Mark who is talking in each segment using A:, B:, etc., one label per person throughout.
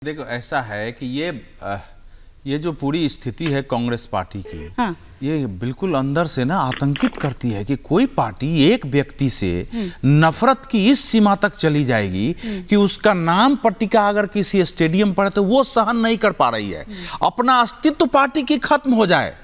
A: देखो ऐसा है कि ये जो पूरी स्थिति है कांग्रेस पार्टी की, हाँ। ये बिल्कुल अंदर से ना आतंकित करती है कि कोई पार्टी एक व्यक्ति से नफरत की इस सीमा तक चली जाएगी कि उसका नाम पट्टिका अगर किसी स्टेडियम पर है तो वो सहन नहीं कर पा रही है। अपना अस्तित्व पार्टी की खत्म हो जाए।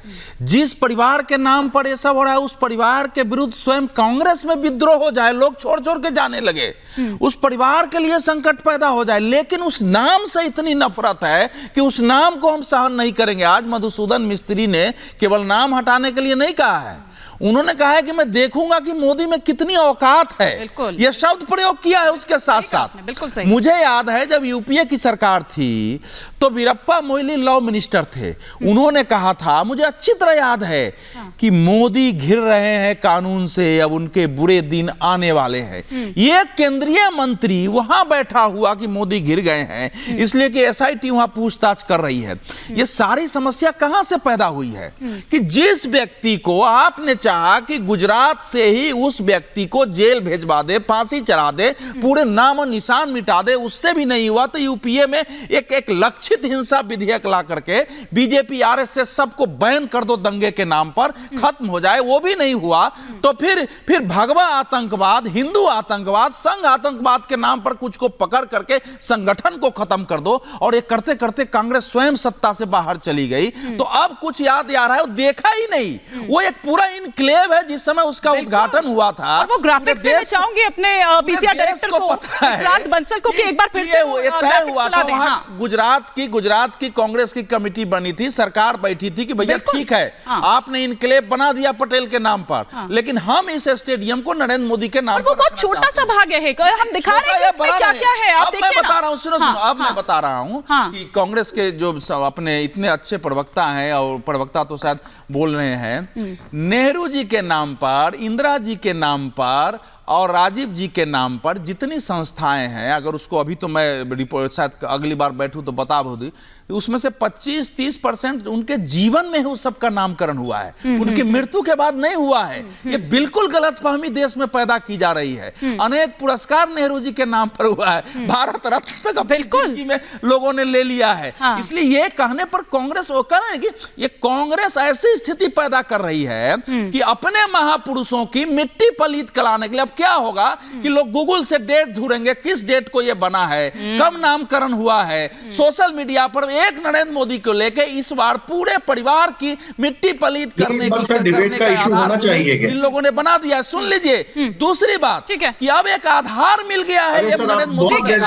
A: जिस परिवार के नाम पर ये सब हो रहा है उस परिवार के विरुद्ध स्वयं कांग्रेस में विद्रोह हो जाए, लोग छोड़ छोड़ के जाने लगे, उस परिवार के लिए संकट पैदा हो जाए, लेकिन उस नाम से इतनी नफरत है कि उस नाम को हम सहन नहीं करेंगे। आज मधुसूदन मिस्त्री ने केवल नाम हटाने के लिए नहीं कहा है, उन्होंने कहा है कि मैं देखूंगा कि मोदी में कितनी औकात है, यह शब्द प्रयोग किया है। उसके साथ साथ मुझे याद है जब यूपीए की सरकार थी तो वीरप्पा मोइली लॉ मिनिस्टर थे, उन्होंने कहा था, मुझे अच्छी तरह याद है कि मोदी घिर रहे हैं कानून से, अब उनके बुरे दिन आने वाले हैं। ये केंद्रीय मंत्री वहां बैठा हुआ कि मोदी घिर गए हैं इसलिए कि एसआईटी वहां पूछताछ कर रही है। ये सारी समस्या कहां से पैदा हुई है कि जिस व्यक्ति को आपने चाहा कि गुजरात से ही उस व्यक्ति को जेल भेजवा दे, फांसी चढ़ा दे, पूरे नाम और निशान मिटा दे, उससे भी नहीं हुआ तो यूपीए में एक लक्षित हिंसा विधेयक ला करके बीजेपी आरएसएस सबको बैन कर दो दंगे के नाम पर, खत्म हो जाए, वो भी नहीं हुआ तो फिर भगवा आतंकवाद, हिंदू आतंकवाद, संघ आतंकवाद के नाम पर कुछ को पकड़ करके संगठन को खत्म कर दो। और ये करते करते कांग्रेस स्वयं सत्ता से बाहर चली गई। तो अब कुछ याद आ रहा है, वो देखा ही नहीं, वो एक पूरा इनक्लेव है जिस समय उसका उद्घाटन हुआ था।
B: और वो ग्राफिक्स में चाहूंगी अपने पीसीआर डायरेक्टर को विक्रांत बंसल को कि एक बार फिर से
A: तय हुआ था वहां गुजरात की कांग्रेस की कमेटी बनी थी, सरकार बैठी थी कि भैया ठीक है आपने इनक्लेव बना दिया पटेल के नाम पर, लेकिन हम इस स्टेडियम को नरेंद्र मोदी के नाम पर।
B: वो बहुत छोटा सा भाग है, हम दिखा रहे हैं इसमें क्या-क्या है, आप देखिए ना।
A: मैं बता रहा हूं, सुनो अब मैं बता रहा हूं कि कांग्रेस के जो अपने इतने अच्छे प्रवक्ता हैं, और प्रवक्ता तो शायद बोल रहे हैं, नेहरू जी के नाम पर, इंदिरा जी के नाम पर और राजीव जी के नाम पर जितनी संस्थाएं हैं, अगर उसको अभी तो मैं रिपोर्ट शायद अगली बार बैठूं तो बता दूं, उसमें से 25-30% उनके जीवन में ही उस सबका नामकरण हुआ है, उनकी मृत्यु के बाद नहीं हुआ है। ये बिल्कुल गलतफहमी देश में पैदा की जा रही है। अनेक पुरस्कार नेहरू जी के नाम पर हुआ है, भारत रत्न का बिल्कुल में लोगों ने ले लिया है। इसलिए ये कहने पर कांग्रेस वो कह रहे हैं कि ये कांग्रेस ऐसी स्थिति पैदा कर रही है कि अपने महापुरुषों की मिट्टी पलीत कराने के लिए अब क्या होगा कि लोग गूगल से डेट ढूंढेंगे, किस डेट को ये बना है, कब नामकरण हुआ है। सोशल मीडिया पर एक नरेंद्र मोदी को लेके इस बार पूरे परिवार की मिट्टी पलीत करने का इशू होना चाहिए, इन लोगों ने बना दिया। सुन लीजिए दूसरी बात कि अब एक आधार मिल गया है नरेंद्र मोदी के,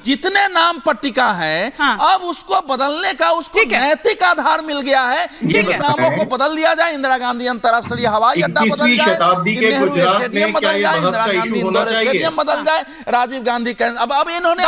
A: जितने नाम पट्टिका है अब उसको बदलने का उसको नैतिक आधार मिल गया है। नामों को बदल दिया जाए, इंदिरा गांधी अंतरराष्ट्रीय हवाई अड्डा बदल जाए, नेहरू स्टेडियम बदल जाए, इंदिरा गांधी इंदौर स्टेडियम बदल जाए, राजीव गांधी अब इन्होंने